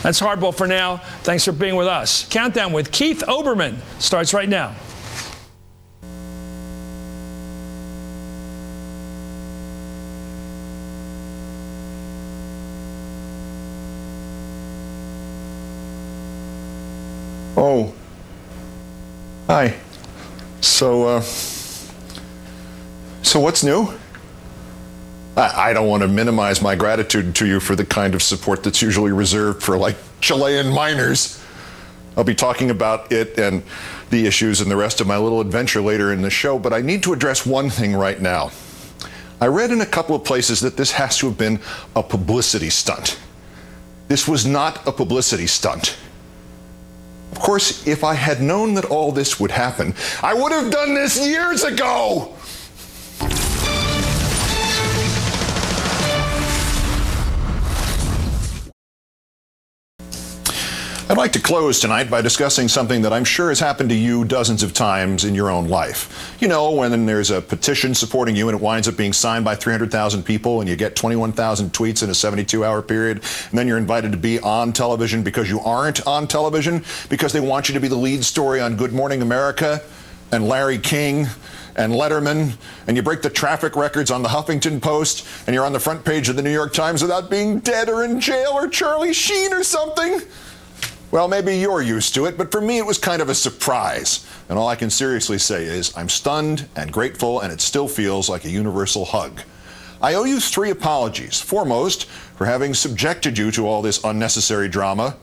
That's Hardball for now. Thanks for being with us. Countdown with Keith Olbermann starts right now. Oh, hi. So what's new? I don't want to minimize my gratitude to you for the kind of support that's usually reserved for, like, Chilean miners. I'll be talking about it and the issues and the rest of my little adventure later in the show, but I need to address one thing right now. I read in a couple of places that this has to have been a publicity stunt. This was not a publicity stunt. Of course, if I had known that all this would happen, I would have done this years ago! I'd like to close tonight by discussing something that I'm sure has happened to you dozens of times in your own life. You know, when there's a petition supporting you and it winds up being signed by 300,000 people and you get 21,000 tweets in a 72-hour period, and then you're invited to be on television because you aren't on television, because they want you to be the lead story on Good Morning America and Larry King and Letterman, and you break the traffic records on the Huffington Post, and you're on the front page of the New York Times without being dead or in jail or Charlie Sheen or something. Well, maybe you're used to it, but for me it was kind of a surprise. And all I can seriously say is I'm stunned and grateful, and it still feels like a universal hug. I owe you 3 apologies. Foremost, for having subjected you to all this unnecessary drama.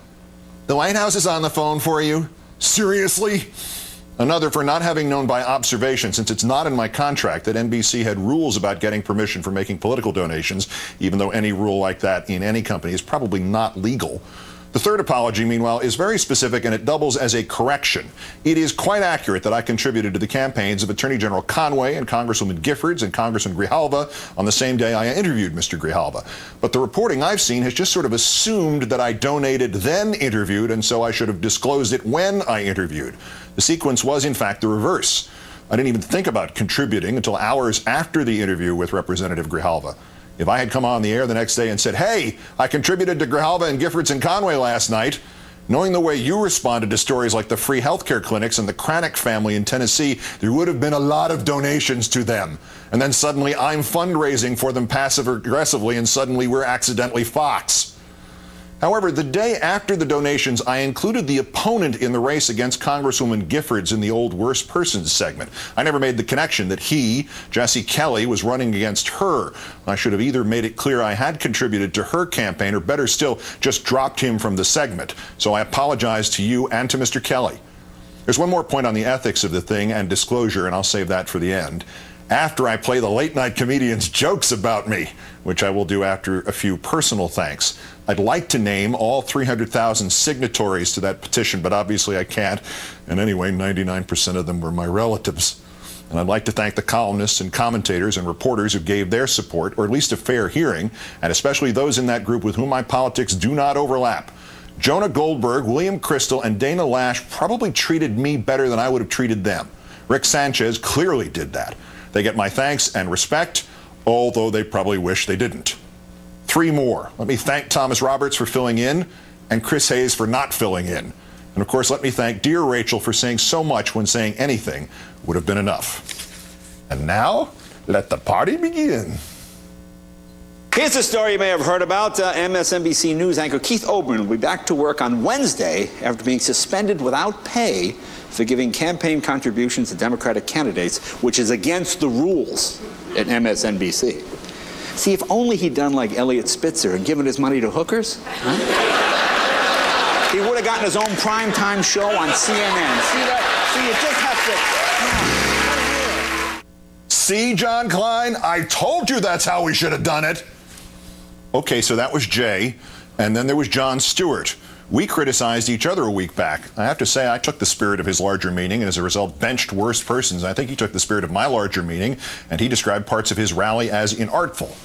The White House is on the phone for you? Seriously? Another, for not having known by observation, since it's not in my contract, that NBC had rules about getting permission for making political donations, even though any rule like that in any company is probably not legal. The third apology, meanwhile, is very specific, and it doubles as a correction. It is quite accurate that I contributed to the campaigns of Attorney General Conway and Congresswoman Giffords and Congressman Grijalva on the same day I interviewed Mr. Grijalva. But the reporting I've seen has just sort of assumed that I donated then interviewed, and so I should have disclosed it when I interviewed. The sequence was, in fact, the reverse. I didn't even think about contributing until hours after the interview with Representative Grijalva. If I had come on the air the next day and said, hey, I contributed to Grijalva and Giffords and Conway last night, knowing the way you responded to stories like the free healthcare clinics and the Cranick family in Tennessee, there would have been a lot of donations to them. And then suddenly I'm fundraising for them passive-aggressively, and suddenly we're accidentally Fox. However, the day after the donations, I included the opponent in the race against Congresswoman Giffords in the old worst persons segment. I never made the connection that he, Jesse Kelly, was running against her. I should have either made it clear I had contributed to her campaign, or better still, just dropped him from the segment. So I apologize to you and to Mr. Kelly. There's one more point on the ethics of the thing and disclosure, and I'll save that for the end. After I play the late-night comedian's jokes about me, which I will do after a few personal thanks, I'd like to name all 300,000 signatories to that petition, but obviously I can't. And anyway, 99% of them were my relatives. And I'd like to thank the columnists and commentators and reporters who gave their support, or at least a fair hearing, and especially those in that group with whom my politics do not overlap. Jonah Goldberg, William Kristol, and Dana Lash probably treated me better than I would have treated them. Rick Sanchez clearly did that. They get my thanks and respect, although they probably wish they didn't. 3 more. Let me thank Thomas Roberts for filling in, and Chris Hayes for not filling in. And of course, let me thank dear Rachel for saying so much when saying anything would have been enough. And now, let the party begin. Here's a story you may have heard about. MSNBC News anchor Keith Olbermann will be back to work on Wednesday after being suspended without pay for giving campaign contributions to Democratic candidates, which is against the rules at MSNBC. See, if only he'd done like Elliot Spitzer and given his money to hookers, huh? He would have gotten his own primetime show on CNN. See that? See, you just have to... See, John Klein? I told you that's how we should have done it. Okay, so that was Jay, and then there was Jon Stewart. We criticized each other a week back. I have to say, I took the spirit of his larger meaning, and as a result, benched worst persons. I think he took the spirit of my larger meaning, and he described parts of his rally as inartful.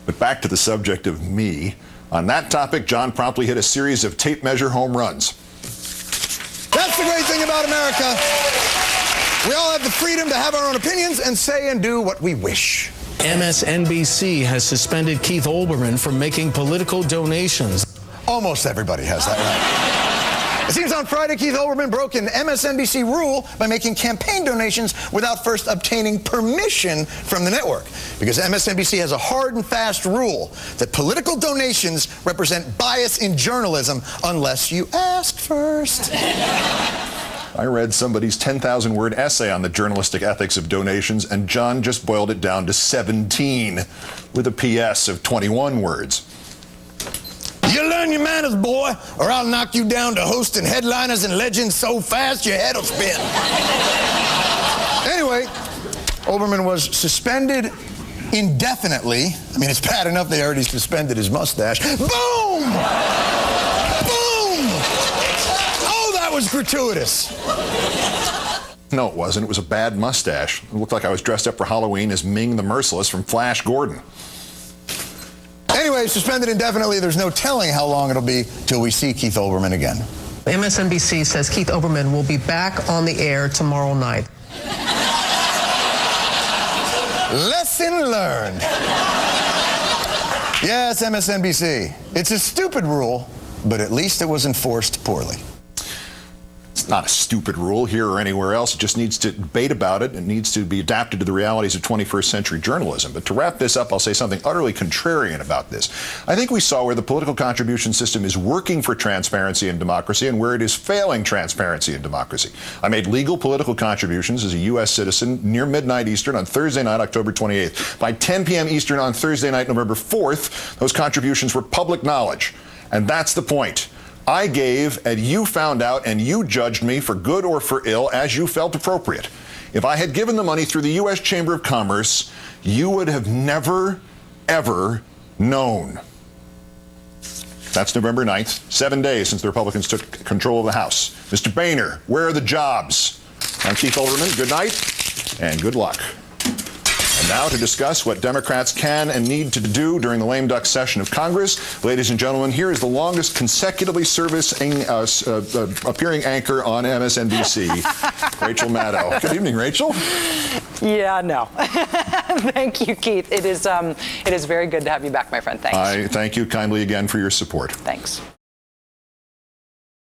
But back to the subject of me. On that topic, John promptly hit a series of tape measure home runs. That's the great thing about America. We all have the freedom to have our own opinions and say and do what we wish. MSNBC has suspended Keith Olbermann from making political donations. Almost everybody has that right. It seems on Friday, Keith Olbermann broke an MSNBC rule by making campaign donations without first obtaining permission from the network. Because MSNBC has a hard and fast rule that political donations represent bias in journalism unless you ask first. I read somebody's 10,000-word essay on the journalistic ethics of donations, and John just boiled it down to 17 with a PS of 21 words. You learn your manners, boy, or I'll knock you down to hosting headliners and legends so fast your head'll spin. Anyway, Olbermann was suspended indefinitely. I mean, it's bad enough they already suspended his mustache. Boom! Was gratuitous. No, it wasn't. It was a bad mustache. It looked like I was dressed up for Halloween as Ming the Merciless from Flash Gordon. Anyway, suspended indefinitely. There's no telling how long it'll be till we see Keith Olbermann again. MSNBC says Keith Olbermann will be back on the air tomorrow night. Lesson learned. Yes, MSNBC. It's a stupid rule, but at least it was enforced poorly. It's not a stupid rule here or anywhere else. It just needs to debate about it. It needs to be adapted to the realities of 21st century journalism. But to wrap this up, I'll say something utterly contrarian about this. I think we saw where the political contribution system is working for transparency and democracy and where it is failing transparency and democracy. I made legal political contributions as a U.S. citizen near midnight Eastern on Thursday night, October 28th. By 10 p.m. Eastern on Thursday night, November 4th, those contributions were public knowledge. And that's the point. I gave, and you found out, and you judged me for good or for ill as you felt appropriate. If I had given the money through the U.S. Chamber of Commerce, you would have never, ever known. That's November 9th, 7 days since the Republicans took control of the House. Mr. Boehner, where are the jobs? I'm Keith Olbermann. Good night and good luck. And now to discuss what Democrats can and need to do during the lame duck session of Congress. Ladies and gentlemen, here is the longest consecutively appearing anchor on MSNBC, Rachel Maddow. Good evening, Rachel. Yeah, no. Thank you, Keith. It is very good to have you back, my friend. Thanks. I thank you kindly again for your support. Thanks.